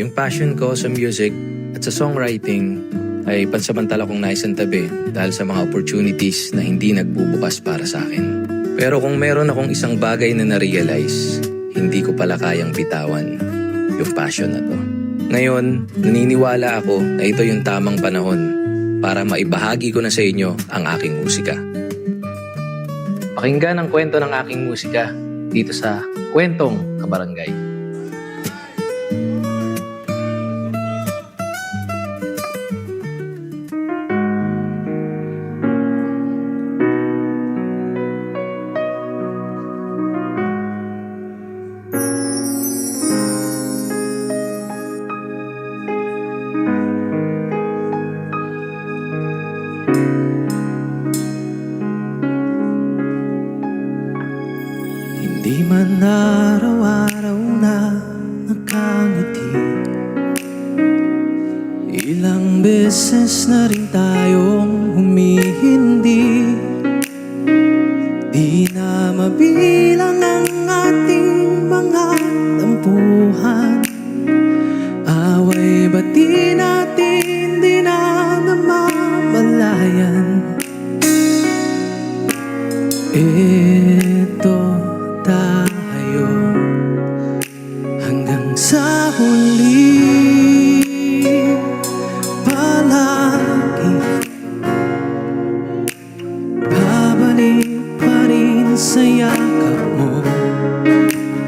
Yung passion ko sa music at sa songwriting ay pansamantala kong naisantabi dahil sa mga opportunities na hindi nagbubukas para sa akin. Pero kung meron akong isang bagay na na-realize, hindi ko pala kayang bitawan yung passion na to. Ngayon, naniniwala ako na ito yung tamang panahon para maibahagi ko na sa inyo ang aking musika. Pakinggan ang kwento ng aking musika dito sa Kwentong Kabarangay. Di man araw-araw na nakangiti, ilang beses na rin tayong humihindi. Di na mabilang ang ating mga tampuhan, away ba't di natin di na namamalayan. Ito tayo hanggang sa huli, palagi babalik pa rin sa yakap mo.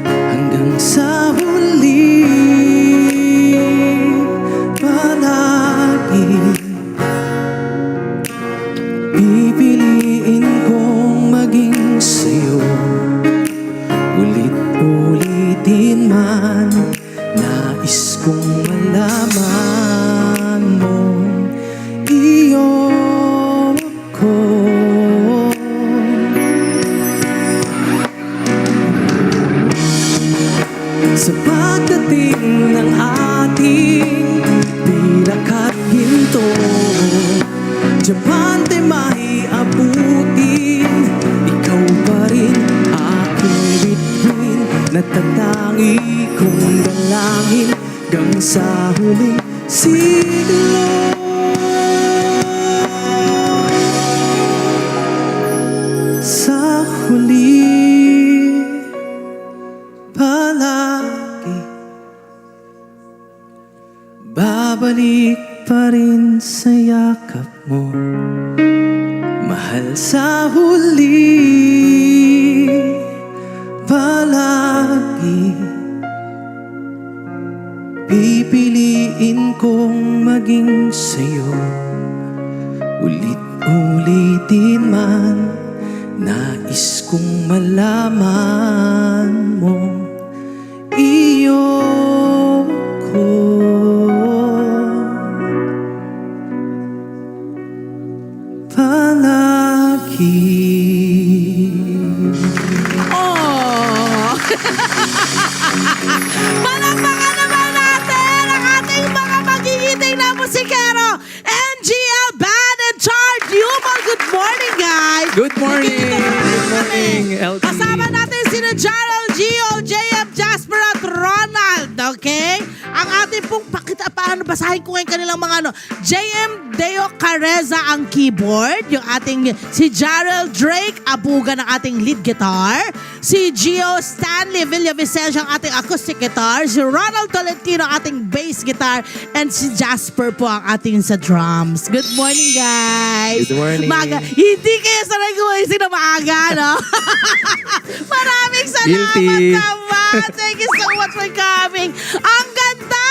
Hanggang sa huli, palagi pipiliin kong maging sa'yo. Ulit-ulitin man, nais kong malaman mo, iyo ko. Sa pagdating ng ating pilak at ginto, diamante may abutin, ikaw pa rin aking bituin. Natatangi kong dalangin hanggang sa huling siglo. Sa huli, palagi babalik pa rin sa yakap mo. Mahal, sa huli, palagi pipiliin kong maging sa'yo. Ulit-ulitin man, nais kong malaman mo, iyo ko. Palagi. Oh! Palakpakan naman natin ang ating mga magigiting na musikero, NGL Band and Chart Yumol. Good morning, guys! Good morning! Good morning, LT. Kasama natin sina Gerald, Gio, JM, Jasper at Ronald, okay? Ang ating pong paano basahin ko ngayon kanilang mga JM Deo Careza ang keyboard, yung ating si Gerald Drake Abuga ng ating lead guitar, si Gio Stanley Villavicencio ang ating acoustic guitar, si Ronald Tolentino ang ating bass guitar, and si Jasper po ang ating sa drums. Good morning, guys! Good morning. Hindi kayo sanay gumagising na maaga, no? Maraming salamat Guilty. naman. Thank you so much for coming. Ang ganda!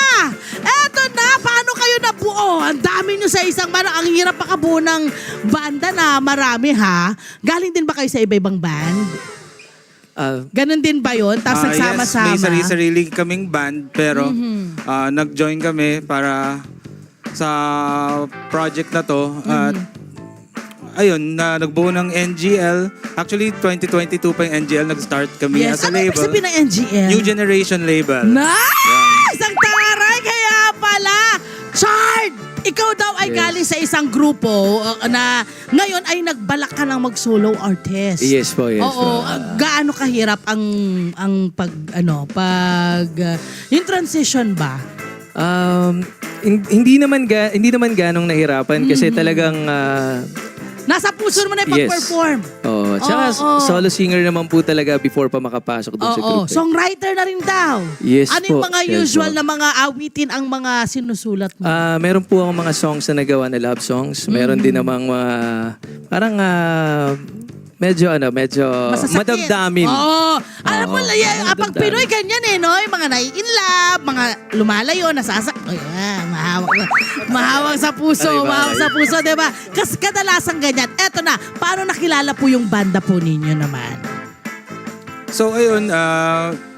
Eto na, paano kayo nabuo? Ang dami nyo sa isang banda. Ang hirap makabuo ng banda na marami, ha? Galing din ba kayo sa iba-ibang band? Ganon din ba yun? Tapos nagsama-sama? Yes, may sarili kaming band, pero nag-join kami para sa project na to. At ayun, nagbuo ng NGL. Actually, 2022 pa yung NGL. Nag-start kami as a Ano label. ibig sabihin ng NGL? New Generation Label. Nice! Ang taray! Kaya pala! Chard! Ikaw daw ay galing sa isang grupo na ngayon ay nagbalak ka ng mag-solo artist. Yes po, yes po. Oo, gaano kahirap ang yung transition ba? Hindi naman ganong nahirapan kasi talagang Nasa puso mo na yung Yes. pag-perform. tsaka Oo. solo singer naman po talaga before pa makapasok doon sa Oo, group. songwriter na rin daw. Yes Ano yung po, mga yes usual po. na mga awitin ang mga sinusulat mo? Meron po akong mga songs na nagawa na love songs. Meron din namang parang medyo Masasakit. madamdamin. Oo. Alam mo, Oo, pag madamdamin. Pinoy, ganyan eh, no? Yung mga nai-in love, mga lumalayo, nasasak... Ay, mahawak sa puso, Aray, mahawak sa puso, di ba? Kasi kadalasan ganyan. Eto na, paano nakilala po yung banda po ninyo naman? So ayun,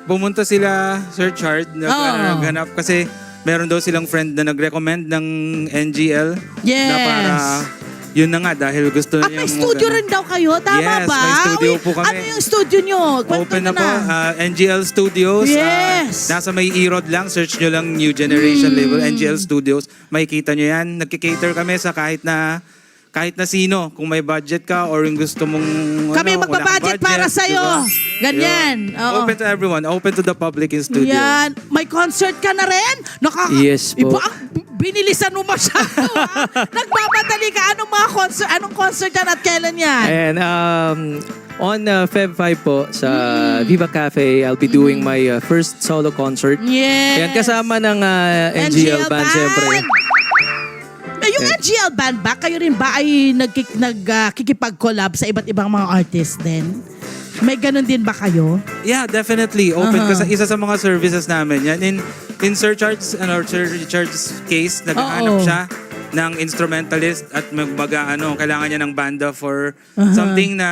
pumunta sila Sir Chard, naghanap kasi meron daw silang friend na nag-recommend ng NGL Yes. na para yun na nga dahil gusto At niya may studio rin daw kayo, tama Yes, ba? may studio Uy, po kami. Ano yung studio nyo? Kwento Open nyo na po, NGL Studios. Yes. Nasa may Erod lang, search nyo lang New Generation label, NGL Studios. Makikita nyo yan. Nagkikater kami sa kahit na sino. Kung may budget ka or yung gusto mong... Kami wala kang magbabudget budget, para sa'yo. diba? Ganyan. Yeah. Oo. Open to everyone. Open to the public in studio. Yan. May concert ka na rin? Yes po. Iba ang binilisan mo masyado, ha? Nagmamadali ka. Anong concert yan at kailan yan? And on Feb 5 po sa Viva Cafe, I'll be doing my first solo concert. Yes. Ayan, kasama ng NGL band, syempre. Yung NGL band ba, kayo rin ba ay nagkikipag-collab sa iba't ibang mga artists din? May ganun din ba kayo? Yeah, definitely. Open kasi isa sa mga services namin yan. In Sir Richard's case, naghahanap Oo. siya ng instrumentalist at kailangan niya ng banda for something na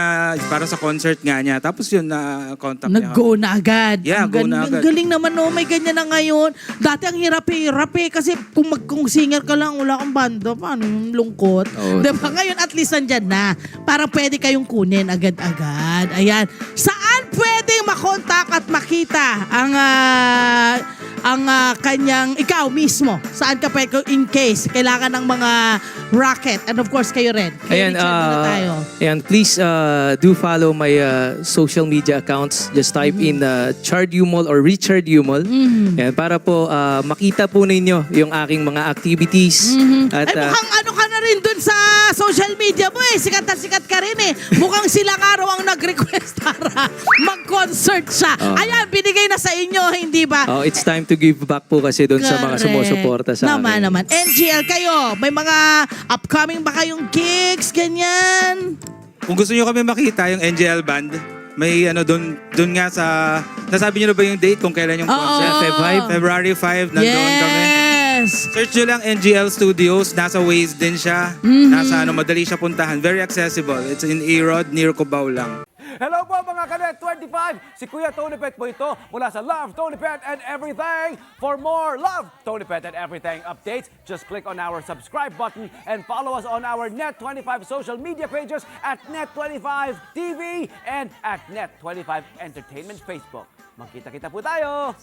para sa concert nga niya. Tapos yun, na-contact niya. Nag-go na agad. Yeah, Ang go na agad. Ang galing naman, no? May ganyan na ngayon. Dati ang hirap eh. Kasi kung singer ka lang, wala kang banda, paano yung lungkot? Oo. Diba? Ngayon, at least nandyan na. Parang pwede kayong kunin agad-agad. Ayan. Saan pwedeng makontak at makita ang kanyang, ikaw mismo? Saan ka pwede, in case, kailangan ng mga rocket. And of course, kayo rin. Ayan, Richard, muna tayo. please do follow my social media accounts. Just type in Chard Umol or Richard Umol. Ayan, para po makita po ninyo yung aking mga activities. At, Ay, mukhang ano ka na rin dun sa social media mo eh. Sikat na sikat ka rin eh. Mukhang silang araw ang nag-request para mag-concert siya. Ayan, binigay na sa inyo, hindi ba? it's time to give back po kasi doon sa mga Correct. sumusuporta sa akin. Naman. NGL kayo, may mga upcoming ba kayong gigs, ganyan? Kung gusto niyo kami makita, yung NGL band, may doon nga sa... Nasabi niyo na ba yung date kung kailan yung concert? February 5, nandoon kami. Yes. Search nyo lang NGL Studios. Nasa Waze din siya. Nasa madali siya puntahan. Very accessible. It's in Erod, near Cubao lang. Hello po mga Kanet 25! Si Kuya Tony Pet po ito mula sa Love, Tony Pet and Everything. For more Love, Tony Pet and Everything updates, just click on our subscribe button and follow us on our Net25 social media pages at Net25 TV and at Net25 Entertainment Facebook. Magkita-kita po tayo!